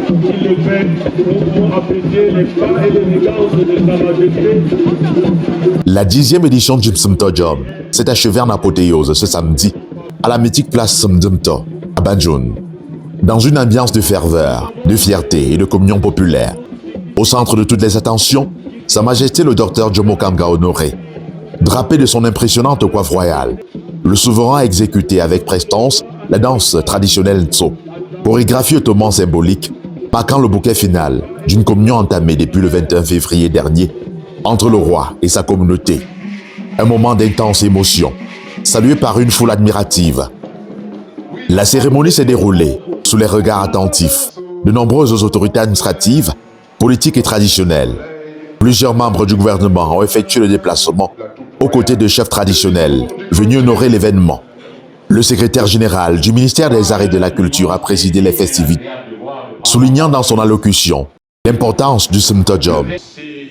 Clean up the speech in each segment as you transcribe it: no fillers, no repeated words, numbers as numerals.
qu'il le fait pour apprécier les pas et l'élégance de Sa Majesté. La 10e édition du Msumtojom s'est achevée en apothéose ce samedi à la mythique place Sumdumto, à Banjul, dans une ambiance de ferveur, de fierté et de communion populaire. Au centre de toutes les attentions, Sa Majesté le Dr Jomo Kamga Honoré. Drapé de son impressionnante coiffe royale, le souverain a exécuté avec prestance la danse traditionnelle Ntso, chorégraphie hautement symbolique, marquant le bouquet final d'une communion entamée depuis le 21 février dernier entre le roi et sa communauté. Un moment d'intense émotion, salué par une foule admirative. La cérémonie s'est déroulée sous les regards attentifs de nombreuses autorités administratives, politiques et traditionnelles. Plusieurs membres du gouvernement ont effectué le déplacement aux côtés de chefs traditionnels venus honorer l'événement. Le secrétaire général du ministère des Arts et de la Culture a présidé les festivités, soulignant dans son allocution l'importance du Msumtojom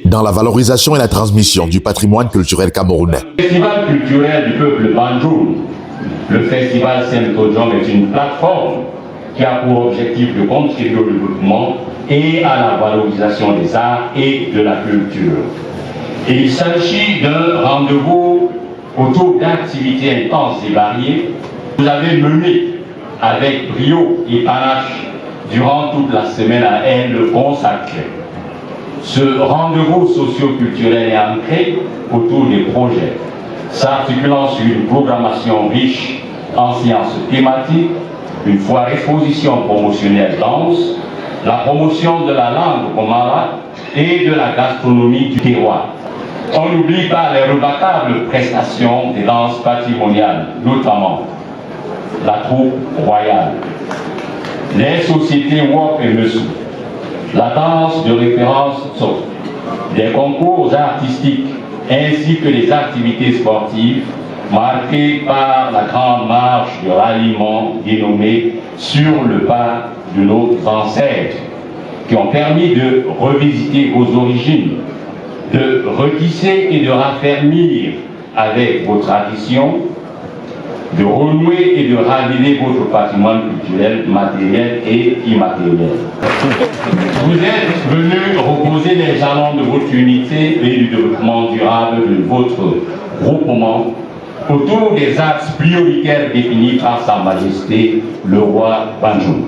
dans la valorisation et la transmission du patrimoine culturel camerounais. Le festival culturel du peuple Banjul, le festival Msumtojom est une plateforme qui a pour objectif de contribuer au développement et à la valorisation des arts et de la culture. Il s'agit d'un rendez-vous autour d'activités intenses et variées. Vous avez mené avec brio et panache durant toute la semaine à elle consacrée. Ce rendez-vous socio-culturel est ancré autour des projets, s'articulant sur une programmation riche en sciences thématiques, une foire exposition promotionnelle danse, la promotion de la langue komara et de la gastronomie du terroir. On n'oublie pas les remarquables prestations des danses patrimoniales, notamment la troupe royale, les sociétés Wop et Mesu, la danse de référence Tso, des concours artistiques ainsi que les activités sportives marquées par la grande marche de ralliement dénommée Sur le pas de nos ancêtres, qui ont permis de revisiter vos origines, de retisser et de raffermir avec vos traditions, de renouer et de raviver votre patrimoine culturel, matériel et immatériel. Vous êtes venus reposer les jalons de votre unité et du développement durable de votre groupement autour des axes prioritaires définis par Sa Majesté le roi Banjul.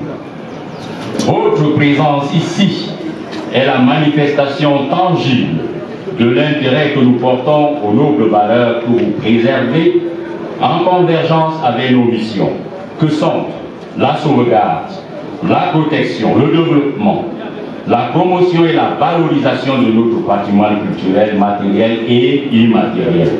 Votre présence ici est la manifestation tangible de l'intérêt que nous portons aux nobles valeurs que vous préservez en convergence avec nos missions, que sont la sauvegarde, la protection, le développement, la promotion et la valorisation de notre patrimoine culturel, matériel et immatériel.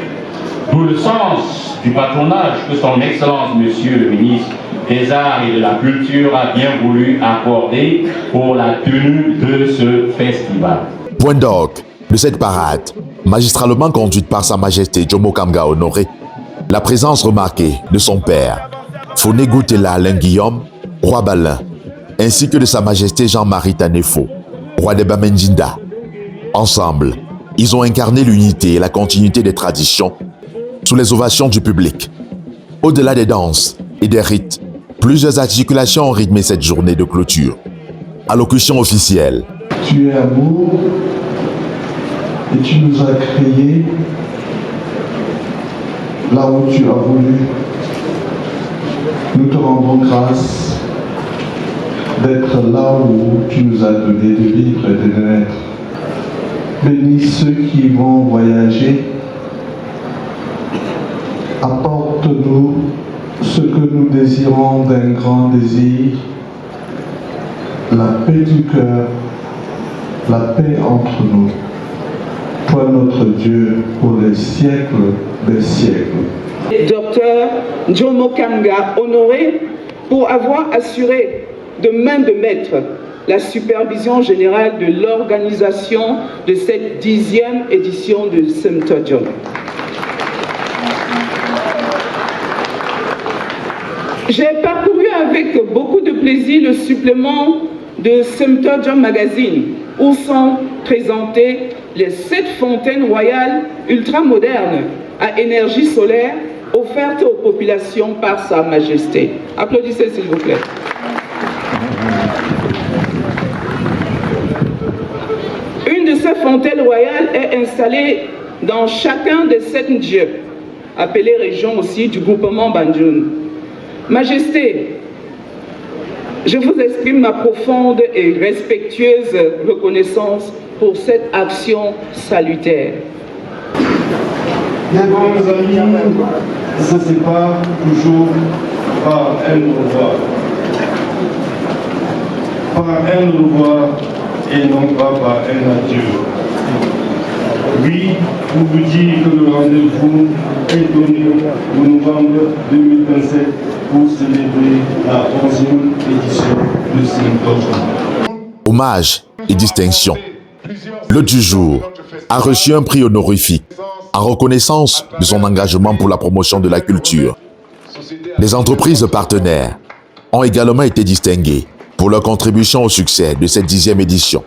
D'où le sens du patronage que son Excellence Monsieur le Ministre des Arts et de la Culture a bien voulu accorder pour la tenue de ce festival. Point d'orgue de cette parade, magistralement conduite par Sa Majesté Jomo Kamga Honoré, la présence remarquée de son père, Foné Goutela Alain Guillaume, roi Balin, ainsi que de Sa Majesté Jean-Marie Tanefo, roi des Bamendjinda. Ensemble, ils ont incarné l'unité et la continuité des traditions sous les ovations du public. Au-delà des danses et des rites, plusieurs articulations ont rythmé cette journée de clôture. Allocution officielle. Tu es amour et tu nous as créés là où tu as voulu. Nous te rendons grâce d'être là où tu nous as donné de vivre et de naître. Bénis ceux qui vont voyager. Apporte-nous ce que nous désirons d'un grand désir, la paix du cœur, la paix entre nous. Toi notre Dieu pour les siècles des siècles. Docteur Jomo Kamga Honoré pour avoir assuré de main de maître la supervision générale de l'organisation de cette 10e édition de Msumtojom. J'ai parcouru avec beaucoup de plaisir le supplément de Msumtojom Magazine où sont présentées les 7 fontaines royales ultramodernes à énergie solaire offertes aux populations par Sa Majesté. Applaudissez s'il vous plaît. Cette fontaine royale est installée dans chacun des 7 Ndjep, appelés régions aussi du groupement Banjoun. Majesté, je vous exprime ma profonde et respectueuse reconnaissance pour cette action salutaire. Les bons amis se séparent toujours par un revoir. Par un revoir et non pas par un adieu. Oui, pour vous dire que le rendez-vous est donné au novembre 2027 pour célébrer la 11e édition de Saint-Georges. Hommage et distinction. L'hôte du jour a reçu un prix honorifique en reconnaissance de son engagement pour la promotion de la culture. Les entreprises partenaires ont également été distinguées pour leur contribution au succès de cette 10e édition.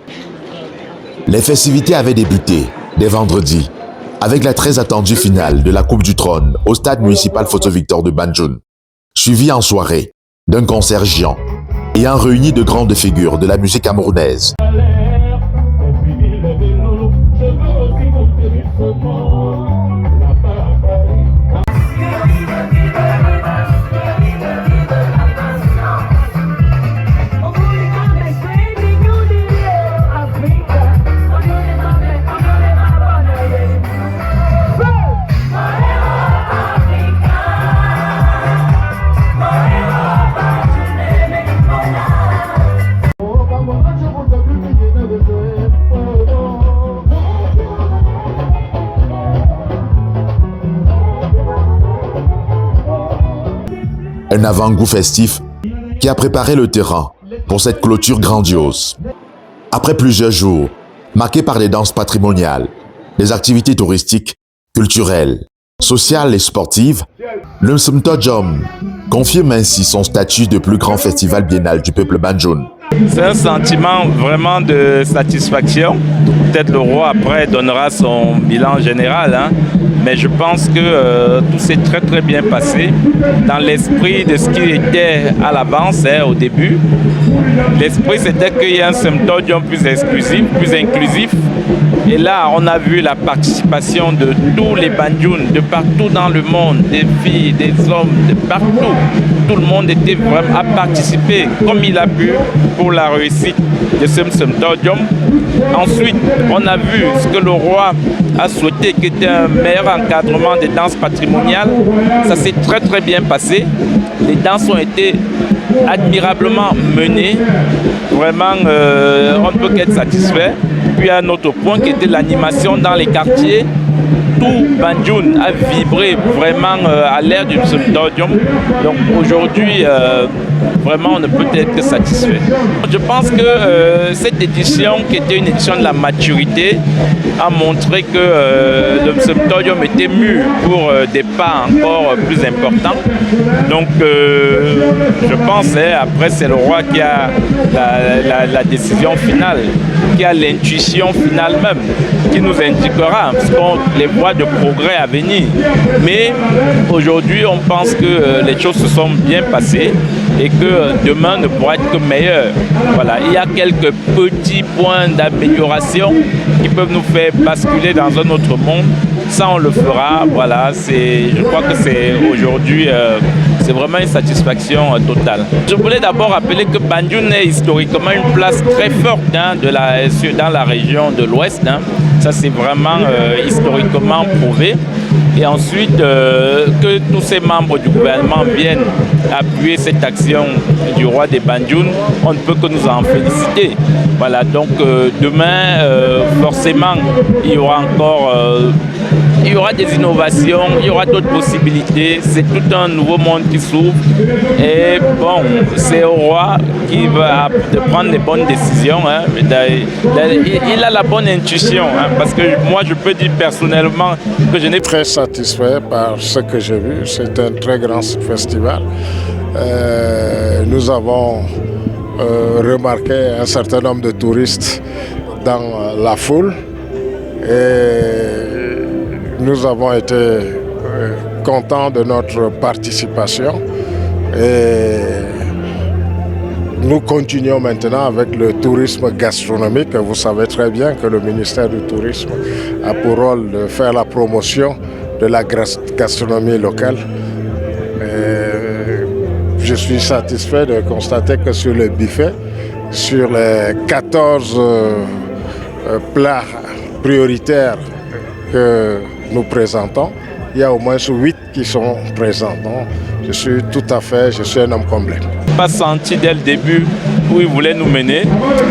Les festivités avaient débuté dès vendredi avec la très attendue finale de la Coupe du Trône au stade municipal Photo Victor de Banjoun, suivie en soirée d'un concert géant ayant réuni de grandes figures de la musique camerounaise. Un avant-goût festif qui a préparé le terrain pour cette clôture grandiose. Après plusieurs jours, marqués par des danses patrimoniales, des activités touristiques, culturelles, sociales et sportives, le Msmto-Djom confirme ainsi son statut de plus grand festival biennal du peuple Banjoun. C'est un sentiment vraiment de satisfaction. Peut-être le roi après donnera son bilan général, hein. Mais je pense que tout s'est très très bien passé dans l'esprit de ce qui était à l'avance, hein, au début. L'esprit c'était qu'il y a un Msmto-Djom plus exclusif, plus inclusif. Et là on a vu la participation de tous les Banjoun, de partout dans le monde, des filles, des hommes, de partout. Tout le monde était vraiment à participer comme il a pu pour la réussite de ce Msmto-Djom. Ensuite, on a vu ce que le roi a souhaité, qui était un meilleur encadrement des danses patrimoniales. Ça s'est très très bien passé. Les danses ont été admirablement menées. Vraiment, on ne peut qu'être satisfait. Puis un autre point qui était l'animation dans les quartiers. Tout Banjoun a vibré vraiment à l'ère du Msmto-Djom. Donc aujourd'hui, vraiment, on ne peut être que satisfait. Je pense que cette édition, qui était une édition de la maturité, a montré que le Msmto-Djom était mûr pour des pas encore plus importants. Donc, je pense, après, c'est le roi qui a la décision finale, qui a l'intuition finale même, qui nous indiquera, parce qu'on les voit de progrès à venir. Mais aujourd'hui, on pense que les choses se sont bien passées et que demain ne pourra être que meilleur. Voilà, il y a quelques petits points d'amélioration qui peuvent nous faire basculer dans un autre monde. Ça, on le fera. Voilà, je crois que c'est aujourd'hui, c'est vraiment une satisfaction totale. Je voulais d'abord rappeler que Banjoun est historiquement une place très forte, hein, dans la région de l'Ouest. Hein. Ça, c'est vraiment historiquement prouvé. Et ensuite, que tous ces membres du gouvernement viennent appuyer cette action du roi des Banjoun, on ne peut que nous en féliciter. Voilà, donc demain, forcément, il y aura encore il y aura des innovations, il y aura d'autres possibilités. C'est tout un nouveau monde qui s'ouvre. Et bon, c'est au roi qui va prendre les bonnes décisions. Hein. Il a la bonne intuition. Hein, parce que moi, je peux dire personnellement que je n'ai très satisfait par ce que j'ai vu. C'est un très grand festival. Nous avons remarqué un certain nombre de touristes dans la foule. Et nous avons été contents de notre participation et nous continuons maintenant avec le tourisme gastronomique. Vous savez très bien que le ministère du Tourisme a pour rôle de faire la promotion de la gastronomie locale. Je suis satisfait de constater que sur le buffet, sur les 14 plats prioritaires que nous présentons, il y a au moins 8 qui sont présents. Donc, je suis un homme comblé. Pas senti dès le début où il voulait nous mener.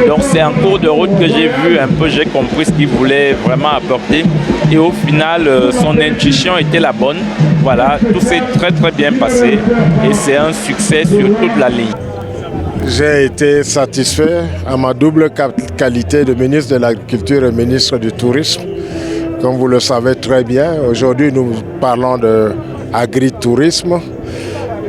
Donc c'est en cours de route que j'ai vu un peu, j'ai compris ce qu'il voulait vraiment apporter. Et au final, son intuition était la bonne. Voilà, tout s'est très très bien passé et c'est un succès sur toute la ligne. J'ai été satisfait à ma double qualité de ministre de l'Agriculture et ministre du Tourisme. Comme vous le savez très bien, aujourd'hui nous parlons d'agritourisme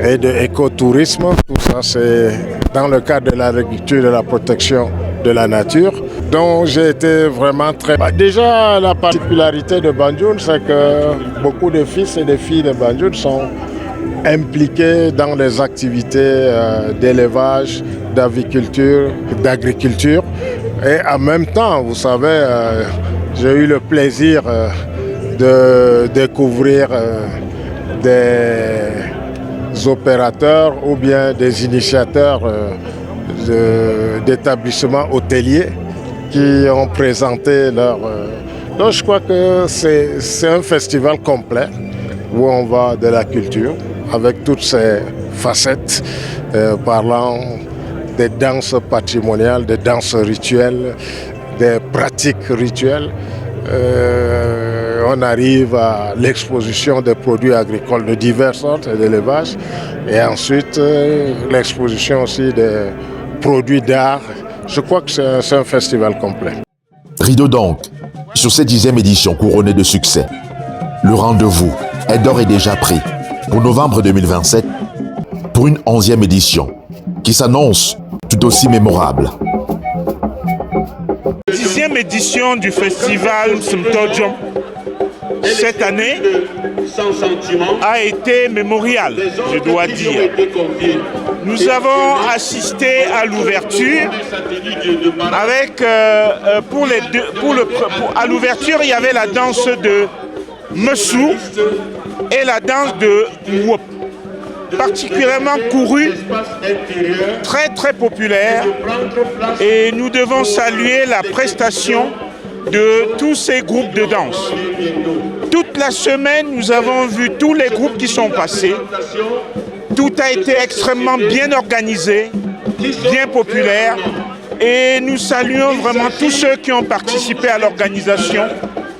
et d'écotourisme. Tout ça c'est dans le cadre de l'agriculture et de la protection de la nature. Donc j'ai été vraiment très... Déjà la particularité de Banjoul, c'est que beaucoup de fils et de filles de Banjoul sont impliqués dans les activités d'élevage, d'agriculture. Et en même temps, vous savez, j'ai eu le plaisir de découvrir des opérateurs ou bien des initiateurs d'établissements hôteliers qui ont présenté leur... Donc je crois que c'est un festival complet où on va de la culture avec toutes ses facettes, parlant des danses patrimoniales, des danses rituelles, des pratiques rituelles. On arrive à l'exposition des produits agricoles de diverses sortes et d'élevage et ensuite l'exposition aussi des produits d'art. Je crois que c'est un festival complet. Rideau donc, sur cette 10e édition couronnée de succès. Le rendez-vous est d'ores et déjà pris pour novembre 2027 pour une 11e édition qui s'annonce tout aussi mémorable. 10e édition du festival Msmtojom cette année a été mémoriale, je dois dire. Nous avons assisté à l'ouverture avec, à l'ouverture, il y avait la danse de Messou et la danse de Wop, particulièrement courue, très très populaire, et nous devons saluer la prestation de tous ces groupes de danse. Toute la semaine, nous avons vu tous les groupes qui sont passés. Tout a été extrêmement bien organisé, bien populaire, et nous saluons vraiment tous ceux qui ont participé à l'organisation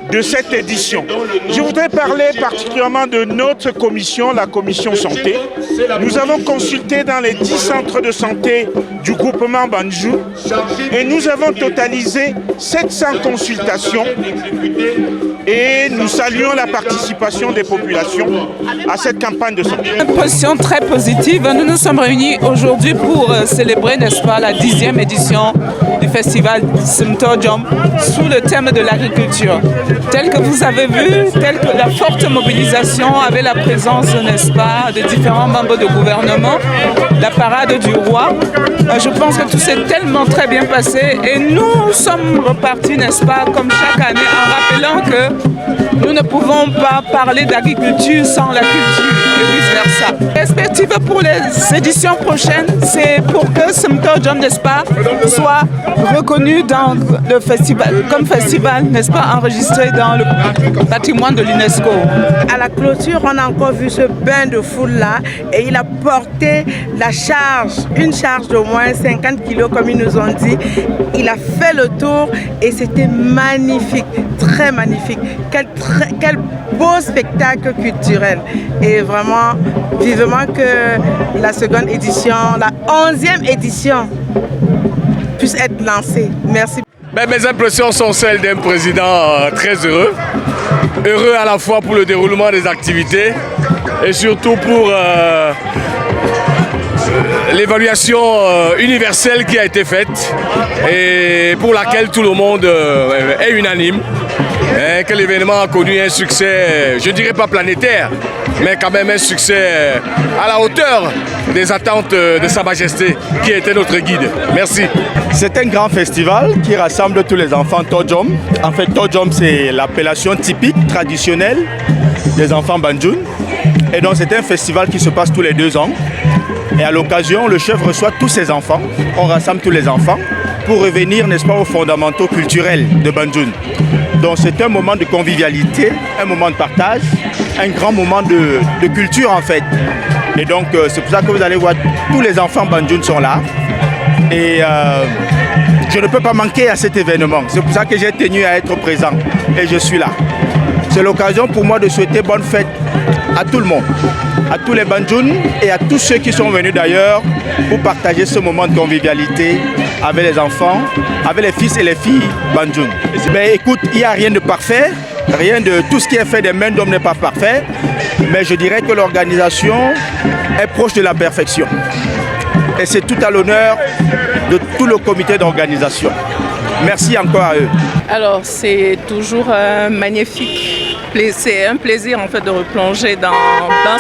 de cette édition. Je voudrais parler particulièrement de notre commission, la commission santé. Nous avons consulté dans les 10 centres de santé du groupement Banjoul et nous avons totalisé 700 consultations et nous saluons la participation des populations à cette campagne de santé. Une position très positive. Nous nous sommes réunis aujourd'hui pour célébrer, n'est-ce pas, la 10e édition du festival Msmtojom sous le thème de l'agriculture. Tel que vous avez vu, telle que la forte mobilisation avec la présence, n'est-ce pas, de différents membres de gouvernement, la parade du roi. Je pense que tout s'est tellement très bien passé et nous sommes repartis, n'est-ce pas, comme chaque année, en rappelant que nous ne pouvons pas parler d'agriculture sans la culture et vice-versa. Perspective pour les éditions prochaines, c'est pour que Msmtojom, n'est-ce pas, soit reconnu dans le festival, comme festival, n'est-ce pas, enregistré dans le patrimoine de l'UNESCO. À la clôture, on a encore vu ce bain de foule-là et il a porté la charge, une charge d'au moins 50 kilos comme ils nous ont dit. Il a fait le tour et c'était magnifique, très magnifique. Quel beau spectacle culturel. Et vraiment, vivement que la seconde édition, la 11e édition puisse être lancée. Merci. Mes impressions sont celles d'un président très heureux. Heureux à la fois pour le déroulement des activités et surtout pour l'évaluation universelle qui a été faite et pour laquelle tout le monde est unanime, que l'événement a connu un succès, je ne dirais pas planétaire, mais quand même un succès à la hauteur des attentes de Sa Majesté, qui était notre guide. Merci. C'est un grand festival qui rassemble tous les enfants Tojom. En fait, Tojom, c'est l'appellation typique, traditionnelle des enfants Banjoun. Et donc, c'est un festival qui se passe tous les 2 ans. Et à l'occasion, le chef reçoit tous ses enfants. On rassemble tous les enfants pour revenir, n'est-ce pas, aux fondamentaux culturels de Banjoun. Donc, c'est un moment de convivialité, un moment de partage, un grand moment de culture, en fait. Et donc, c'est pour ça que vous allez voir, tous les enfants Banjoun sont là. Et je ne peux pas manquer à cet événement. C'est pour ça que j'ai tenu à être présent. Et je suis là. C'est l'occasion pour moi de souhaiter bonne fête à tout le monde, à tous les Banjoun et à tous ceux qui sont venus d'ailleurs pour partager ce moment de convivialité avec les enfants, avec les fils et les filles Banjoun. Mais écoute, il n'y a rien de parfait, tout ce qui est fait des mains d'hommes n'est pas parfait, mais je dirais que l'organisation est proche de la perfection. Et c'est tout à l'honneur de tout le comité d'organisation. Merci encore à eux. Alors, c'est toujours magnifique. C'est un plaisir en fait de replonger dans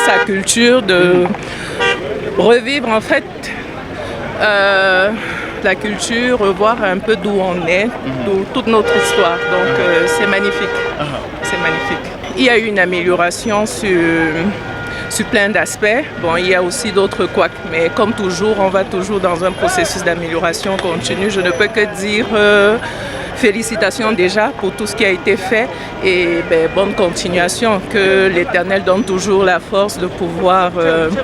sa culture, de revivre en fait la culture, revoir un peu d'où on est, toute notre histoire. Donc, c'est magnifique. C'est magnifique. Il y a eu une amélioration sur plein d'aspects. Bon, il y a aussi d'autres couacs, mais comme toujours, on va toujours dans un processus d'amélioration continue. Je ne peux que dire félicitations déjà pour tout ce qui a été fait et bonne continuation. Que l'Éternel donne toujours la force de pouvoir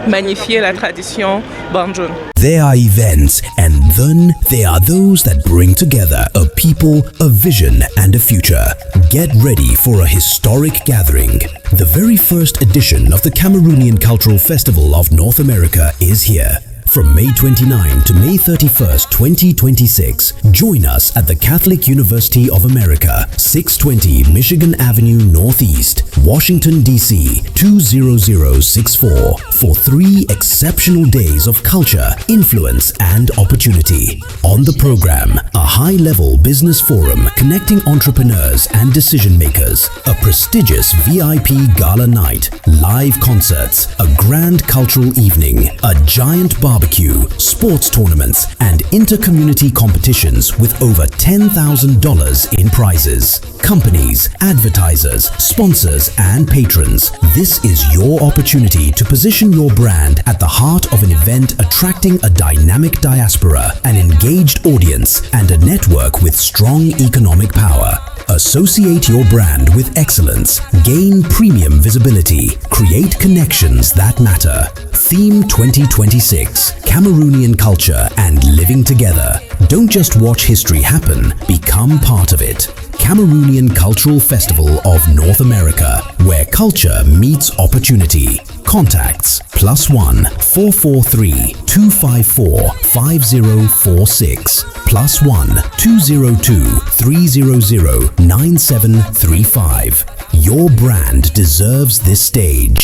magnifier la tradition Banjoun. There are events and then there are those that bring together a people, a vision and a future. Get ready for a historic gathering. The very first edition of the Cameroonian Cultural Festival of North America is here. From May 29 to May 31st, 2026, join us at the Catholic University of America, 620 Michigan Avenue Northeast, Washington, D.C. 20064 for 3 exceptional days of culture, influence and opportunity. On the program, a high-level business forum connecting entrepreneurs and decision-makers, a prestigious VIP gala night, live concerts, a grand cultural evening, a giant barbecue, sports tournaments, and inter-community competitions with over $10,000 in prizes. Companies, advertisers, sponsors, and patrons, this is your opportunity to position your brand at the heart of an event attracting a dynamic diaspora, an engaged audience, and a network with strong economic power. Associate your brand with excellence, gain premium visibility, create connections that matter. Theme 2026, Cameroonian culture and living together. Don't just watch history happen, become part of it. Cameroonian Cultural Festival of North America, where culture meets opportunity. Contacts +1 443 254 5046 +1 202 300 9735. Your brand deserves this stage.